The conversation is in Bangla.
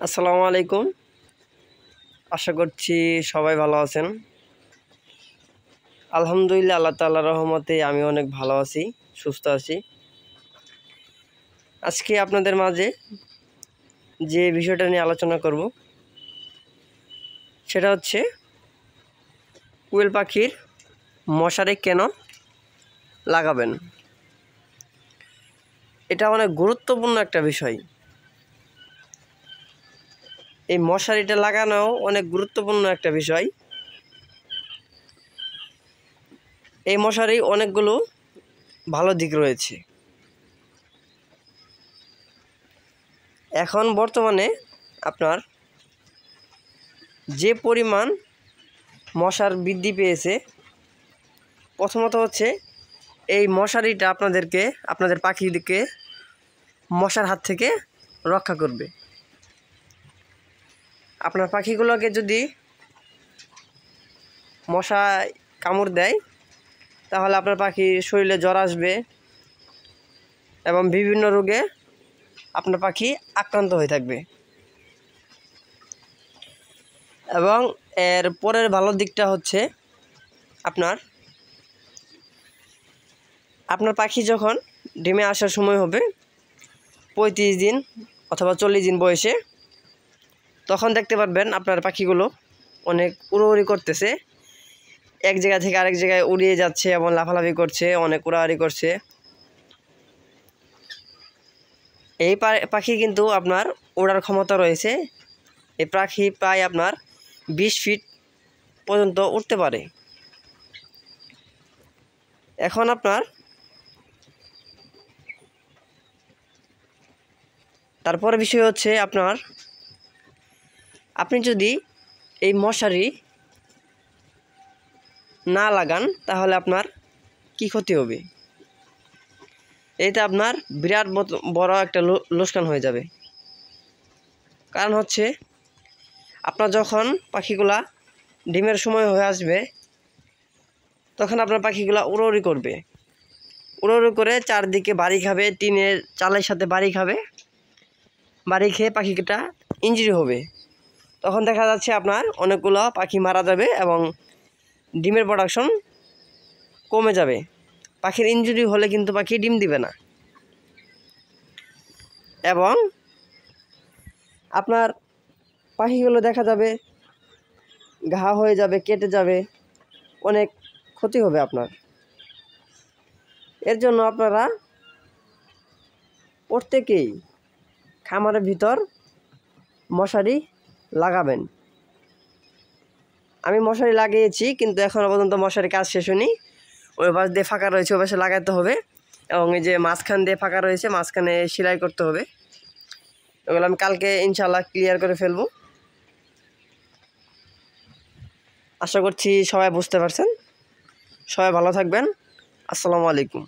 আসসালামু আলাইকুম। আশা করছি সবাই ভালো আছেন। আলহামদুলিল্লাহ, আল্লাহ তাআলার রহমতে আমি অনেক ভালো আছি, সুস্থ আছি। আজকে আপনাদের মাঝে যে বিষয়টা নিয়ে আলোচনা করব সেটা হচ্ছে কোয়েল পাখির মশারি কেন লাগাবেন। এটা অনেক গুরুত্বপূর্ণ একটা বিষয়। এই মশারিটা লাগানো অনেক গুরুত্বপূর্ণ একটা বিষয়। এই মশারি অনেকগুলো ভালো দিক রয়েছে। এখন বর্তমানে আপনার যে পরিমাণ মশার বৃদ্ধি পেয়েছে, প্রথমত হচ্ছে এই মশারিটা আপনাদের পাখিদেরকে মশার হাত থেকে রক্ষা করবে। আপনার পাখিগুলোকে যদি মশা কামড় দেয় তাহলে আপনার পাখির শরীরে জ্বর আসবে এবং বিভিন্ন রোগে আপনার পাখি আক্রান্ত হয়ে থাকবে। এবং এর পরের ভালো দিকটা হচ্ছে আপনার পাখি যখন ডিমে আসার সময় হবে 35 দিন অথবা 40 দিন বয়সে, তখন দেখতে পারবেন আপনার পাখিগুলো অনেক উড়োউড়ি করতেছে, এক জায়গা থেকে আরেক জায়গায় উড়িয়ে যাচ্ছে এবং লাফালাফি করছে, অনেক উড়াউড়ি করছে। এই পাখি কিন্তু আপনার ওড়ার ক্ষমতা রয়েছে। এই পাখি প্রায় আপনার 20 ফিট পর্যন্ত উঠতে পারে। এখন তারপরে বিষয় হচ্ছে আপনি যদি এই মশারি না লাগান তাহলে আপনার কি ক্ষতি হবে। এইটা আপনার বিরাট বড় একটা লোকসান হয়ে যাবে। কারণ হচ্ছে আপনার যখন পাখিগুলা ডিমের সময় হয়ে আসবে তখন আপনার পাখিগুলা উড়োউড়ি করবে, উড়োউড়ি করে চারদিকে বাড়ি খাবে, টিনের চালের সাথে বাড়ি খাবে। বাড়ি খেয়ে পাখিটা ইনজুরি হবে। তখন দেখা যাচ্ছে আপনার অনেকগুলো পাখি মারা যাবে এবং ডিমের প্রোডাকশন কমে যাবে। পাখির ইনজুরি হলে কিন্তু পাখি ডিম দিবে না এবং আপনার পাখিগুলো দেখা যাবে ঘা হয়ে যাবে, কেটে যাবে, অনেক ক্ষতি হবে আপনার। এর জন্য আপনারা প্রত্যেকেই খামারের ভিতর মশারি লাগাবেন। আমি মশারি লাগিয়েছি, কিন্তু এখনও পর্যন্ত মশারি কাজ শেষ হয়নি। ওই পাশ দিয়ে ফাঁকা রয়েছে, ওই পাশে লাগাতে হবে এবং এই যে মাঝখান দিয়ে ফাঁকা রয়েছে, মাঝখানে সেলাই করতে হবে। এগুলো আমি কালকে ইনশাআল্লাহ ক্লিয়ার করে ফেলব। আশা করছি সবাই বুঝতে পারছেন। সবাই ভালো থাকবেন। আসসালামু আলাইকুম।